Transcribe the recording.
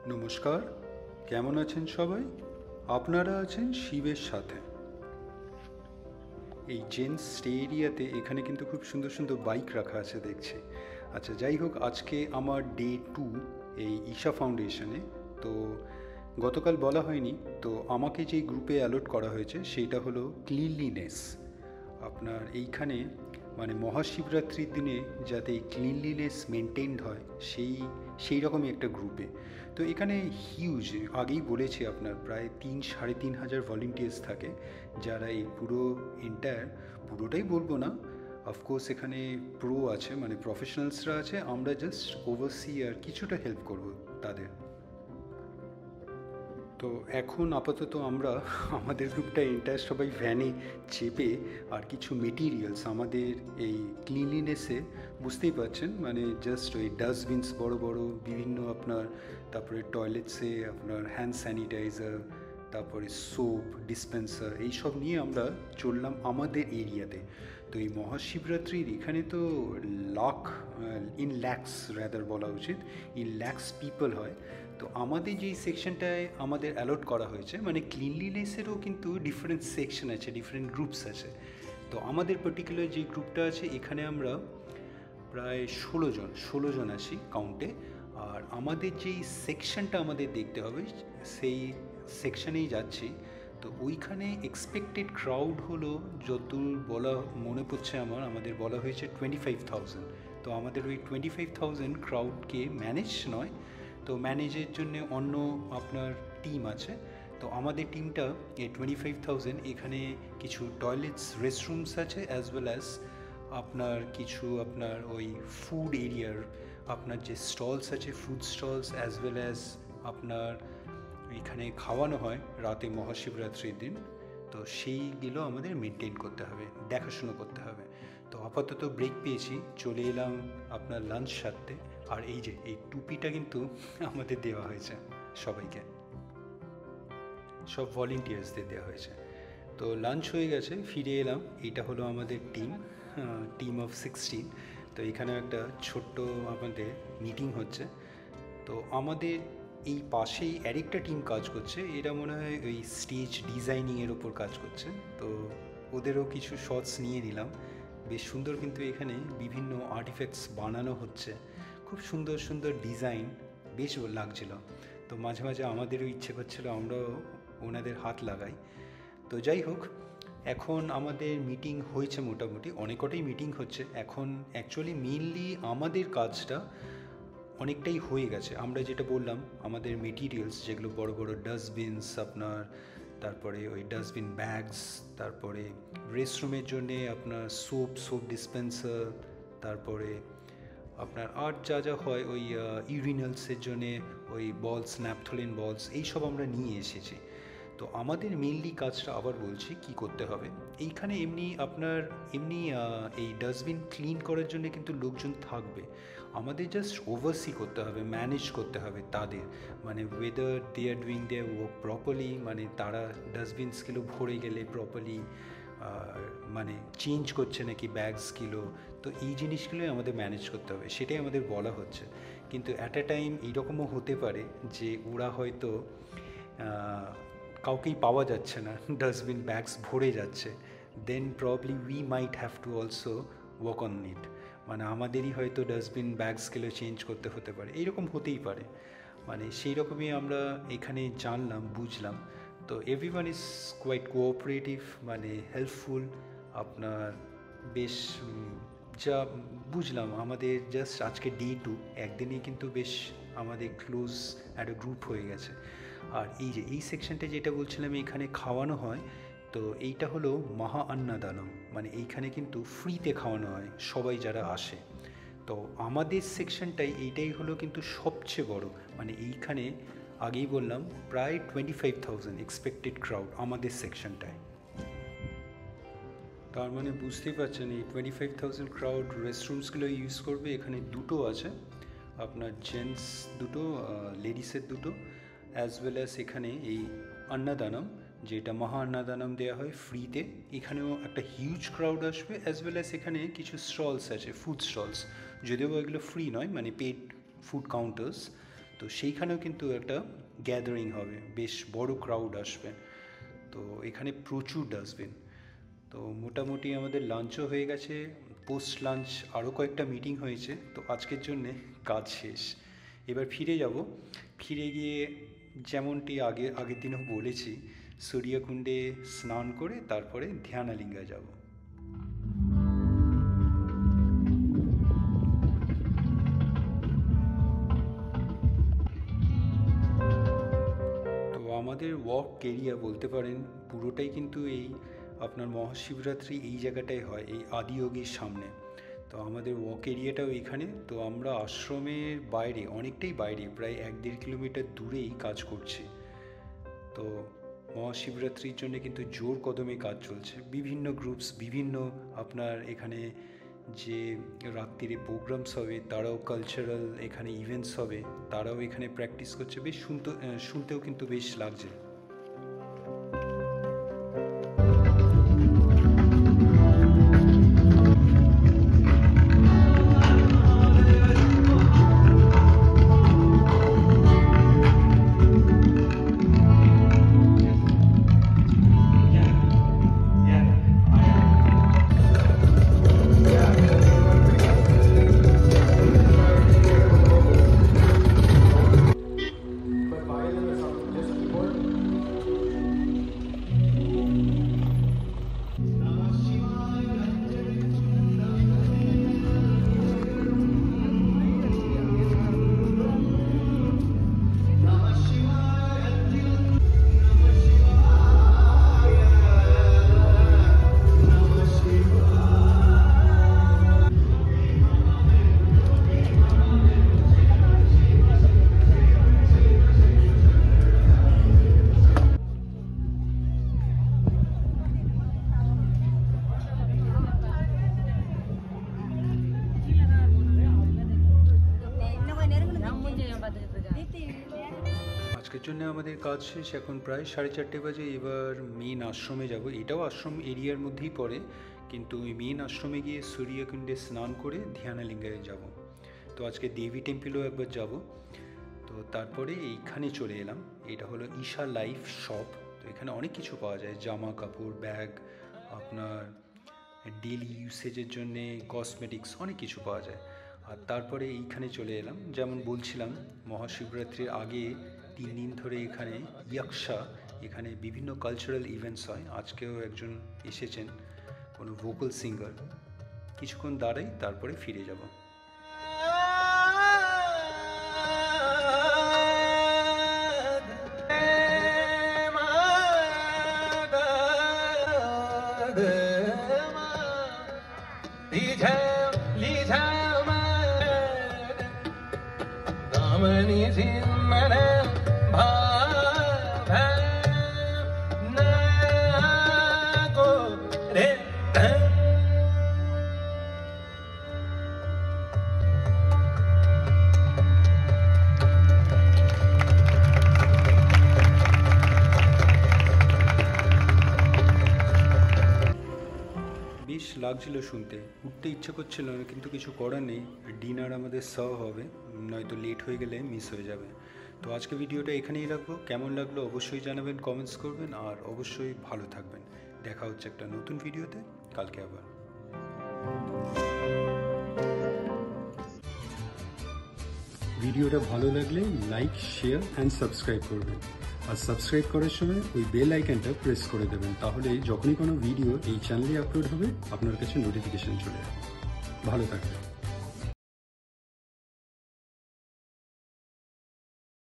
নমস্কার, কেমন আছেন সবাই? আপনারা আছেন শিবের সাথে। এই জেন্টস স্টে এরিয়াতে এখানে কিন্তু খুব সুন্দর সুন্দর বাইক রাখা আছে দেখছি। আচ্ছা, যাই হোক, আজকে আমার ডে 2 এই ঈশা ফাউন্ডেশনে। তো গতকাল বলা হয়নি, তো আমাকে যেই গ্রুপে অ্যালট করা হয়েছে সেইটা হলো ক্লিনলিনেস। আপনার এইখানে মানে মহাশিবরাত্রির দিনে যাতে এই ক্লিনলিনেস মেনটেনড হয় সেই রকমই একটা গ্রুপে। তো এখানে হিউজ, আগেই বলেছি আপনার প্রায় 3-3.5 হাজার ভলেন্টিয়ার্স থাকে, যারা এই পুরো এন্টায়ার, পুরোটাই বলবো না, অফকোর্স এখানে প্রো আছে মানে প্রফেশনালসরা আছে, আমরা জাস্ট ওভারসি আর কিছুটা হেল্প করব তাদের। তো এখন আপাতত আমরা আমাদের গ্রুপটা এন্টায়ার সবাই ভ্যানে চেপে আর কিছু মেটিরিয়ালস আমাদের এই ক্লিনলিনেসে, বুঝতেই পারছেন মানে জাস্ট ওই ডাস্টবিনস বড় বড় বিভিন্ন আপনার, তারপরে টয়লেটসে আপনার হ্যান্ড স্যানিটাইজার, তারপরে সোপ ডিসপেন্সার, এইসব নিয়ে আমরা চললাম আমাদের এরিয়াতে। তো এই মহাশিবরাত্রির এখানে তো লাখ, ইন ল্যাক্স রাদার বলা উচিত, ইন ল্যাক্স পিপল হয়। তো আমাদের যেই সেকশনটায় আমাদের অ্যালট করা হয়েছে, মানে ক্লিনলিনেসেরও কিন্তু ডিফারেন্ট সেকশন আছে, ডিফারেন্ট গ্রুপস আছে। তো আমাদের পার্টিকুলার যে গ্রুপটা আছে এখানে আমরা প্রায় 16জন আছি কাউন্টে। আর আমাদের যেই সেকশনটা আমাদের দেখতে হবে সেই সেকশনেই যাচ্ছি। তো ওইখানে এক্সপেক্টেড ক্রাউড হলো, যতদূর বলা মনে পড়ছে আমার, আমাদের বলা হয়েছে 25,000। তো আমাদের ওই 25,000 ক্রাউডকে ম্যানেজ নয়, তো ম্যানেজের জন্য অন্য আপনার টিম আছে। তো আমাদের টিমটা এই 25,000, এখানে কিছু টয়লেটস রেস্টরুমস আছে, অ্যাজ ওয়েল অ্যাজ আপনার কিছু আপনার ওই ফুড এরিয়ার আপনার যে স্টলস আছে, food stalls, as well as আপনার এখানে খাওয়ানো হয় রাতে মহাশিবরাত্রির দিন। তো সেইগুলো আমাদের মেনটেন করতে হবে, দেখাশুনো করতে হবে। তো আপাতত ব্রেক পেয়েছি, চলে এলাম আপনার লাঞ্চ সারতে। আর এই যে এই টুপিটা কিন্তু আমাদের দেওয়া হয়েছে সবাইকে, সব ভলেন্টিয়ার্সদের দেওয়া হয়েছে। তো লাঞ্চ হয়ে গেছে, ফিরে এলাম। এটা হলো আমাদের টিম অফ 16। তো এখানে একটা ছোট্ট আমাদের মিটিং হচ্ছে। তো আমাদের এই পাশেই আরেকটা টিম কাজ করছে, এরা মনে হয় ওই স্টেজ ডিজাইনিংয়ের ওপর কাজ করছে। তো ওদেরও কিছু শটস নিয়ে নিলাম। বেশ সুন্দর, কিন্তু এখানে বিভিন্ন আর্টিফ্যাক্টস বানানো হচ্ছে, খুব সুন্দর সুন্দর ডিজাইন, বেশ লাগছিল। তো মাঝে মাঝে আমাদেরও ইচ্ছে করছিল আমরাও ওনাদের হাত লাগাই। তো যাই হোক, এখন আমাদের মিটিং হয়েছে, মোটামুটি অনেক কটাই মিটিং হচ্ছে এখন। অ্যাকচুয়ালি মেনলি আমাদের কাজটা অনেকটাই হয়ে গেছে। আমরা যেটা বললাম, আমাদের মেটিরিয়ালস যেগুলো বড় বড় ডাস্টবিনস আপনার, তারপরে ওই ডাস্টবিন ব্যাগস, তারপরে রেস্টরুমের জন্যে আপনার সোপ ডিসপেন্সার, তারপরে আপনার আর যা যা হয় ওই ইউরিনালসের জন্যে ওই বলস, ন্যাপথলিন বলস, এইসব আমরা নিয়ে এসেছি। তো আমাদের মেনলি কাজটা আবার বলছি কি করতে হবে। এইখানে এমনি এই ডাস্টবিন ক্লিন করার জন্য কিন্তু লোকজন থাকবে, আমাদের জাস্ট ওভারসি করতে হবে, ম্যানেজ করতে হবে তাদের, মানে whether they are doing their work properly, মানে তারা ডাস্টবিনসগুলো ভরে গেলে প্রপারলি মানে চেঞ্জ করছে নাকি ব্যাগসগুলো। তো এই জিনিসগুলোই আমাদের ম্যানেজ করতে হবে, সেটাই আমাদের বলা হচ্ছে। কিন্তু অ্যাট আ টাইম এইরকমও হতে পারে যে ওরা হয়তো কাউকেই পাওয়া যাচ্ছে না, ডাস্টবিন ব্যাগস ভরে যাচ্ছে, then probably we might have to also work on it, মানে আমাদেরই হয়তো ডাস্টবিন ব্যাগসগুলো চেঞ্জ করতে হতে পারে, এইরকম হতেই পারে। মানে সেই রকমই আমরা এখানে জানলাম, বুঝলাম। তো এভরিওয়ান ইজ কোয়াইট কোঅপারেটিভ, মানে হেল্পফুল আপনার। বেশ যা বুঝলাম, আমাদের জাস্ট আজকে ডে 2, একদিনেই কিন্তু বেশ আমাদের ক্লোজ একটা গ্রুপ হয়ে গেছে। আর এই যে এই সেকশনটা যেটা বলছিলাম এখানে খাওয়ানো হয়, তো এইটা হলো মহা অন্নদানম, মানে এইখানে কিন্তু ফ্রিতে খাওয়ানো হয় সবাই যারা আসে। তো আমাদের সেকশনটাই এইটাই হলো কিন্তু সবচেয়ে বড়, মানে এইখানে আগেই বললাম প্রায় 25,000 এক্সপেক্টেড ক্রাউড আমাদের সেকশনটায়। তার মানে বুঝতেই পারছেন এই 25,000 ক্রাউড রেস্টরুমসগুলো ইউজ করবে। এখানে দুটো আছে আপনার, জেন্টস দুটো, লেডিসের দুটো, অ্যাজ ওয়েল অ্যাজ এখানে এই অন্নদানম, যেটা মহা অন্নদানম দেওয়া হয় ফ্রিতে, এখানেও একটা হিউজ ক্রাউড আসবে। অ্যাজ ওয়েল অ্যাজ এখানে কিছু স্টলস আছে, ফুড স্টলস, যদিও এগুলো ফ্রি নয়, মানে পেড ফুড কাউন্টার্স। তো সেইখানেও কিন্তু একটা গ্যাদারিং হবে, বেশ বড় ক্রাউড আসবে। তো এখানে প্রচুর ডাস্টবিন। তো মোটামুটি আমাদের লাঞ্চও হয়ে গেছে, পোস্ট লাঞ্চ আরও কয়েকটা মিটিং হয়েছে। তো আজকের জন্যে কাজ শেষ। এবার ফিরে যাব। ফিরে গিয়ে যেমনটি আগের দিনও বলেছি, সূর্যকুণ্ডে স্নান করে তারপরে ধ্যানালিঙ্গা যাব। তো আমাদের ওয়াক এরিয়া বলতে পারেন পুরোটাই কিন্তু এই আপনার মহাশিবরাত্রি এই জায়গাটায় হয়, এই আদিযোগীর সামনে। তো আমাদের ওয়াক এরিয়াটাও এইখানে। তো আমরা আশ্রমের বাইরে, অনেকটাই বাইরে, প্রায় 1-1.5 কিলোমিটার দূরেই কাজ করছি। তো মহাশিবরাত্রির জন্য কিন্তু জোর কদমে কাজ চলছে। বিভিন্ন গ্রুপস, বিভিন্ন আপনার এখানে যে রাত্রিরে প্রোগ্রামস হবে, তারাও কালচারাল এখানে ইভেন্টস হবে, তারাও এখানে প্র্যাকটিস করছে। বেশ শুনতেও কিন্তু বেশ লাগছে। আজকের জন্য আমাদের কাজ শেষ। এখন প্রায় 4:30 বাজে। এবার মেন আশ্রমে যাব। এটাও আশ্রম এরিয়ার মধ্যেই পড়ে, কিন্তু ওই মেন আশ্রমে গিয়ে সূর্যকুণ্ডে স্নান করে ধ্যানালিঙ্গায় যাব। তো আজকে দেবী টেম্পলও একবার যাব। তো তারপরে এইখানে চলে এলাম। এটা হলো ঈশা লাইফ শপ। তো এখানে অনেক কিছু পাওয়া যায়, জামা কাপড়, ব্যাগ, আপনার ডেলি ইউসেজের জন্যে কসমেটিক্স, অনেক কিছু পাওয়া যায়। আর তারপরে এইখানে চলে এলাম। যেমন বলছিলাম, মহাশিবরাত্রির আগে 3 দিন ধরে এখানে ইয়াকশা, এখানে বিভিন্ন কালচারাল ইভেন্টস হয়। আজকেও একজন এসেছেন, কোনো ভোকাল সিঙ্গার। কিছুক্ষণ দাঁড়াই, তারপরে ফিরে যাব। বেশ লাগছিল শুনতে, উঠতে ইচ্ছে করছিল না, কিন্তু কিছু করার নেই। ডিনার আমাদের সার্ভ হবে, নয়তো লেট হয়ে গেলে মিস হয়ে যাবে। তো আজকে ভিডিওটা এখানেই রাখবো। কেমন লাগলো অবশ্যই জানাবেন, কমেন্টস করবেন, আর অবশ্যই ভালো থাকবেন। দেখা হচ্ছে একটা নতুন ভিডিওতে কালকে আবার। ভিডিওটা ভালো লাগলে লাইক, শেয়ার অ্যান্ড সাবস্ক্রাইব করবেন। আর সাবস্ক্রাইব করার সময় ওই বেল আইকনটা প্রেস করে দেবেন, তাহলে যখনই কোনো ভিডিও এই চ্যানেলে আপলোড হবে আপনার কাছে নোটিফিকেশন চলে যাবে। ভালো থাকবেন।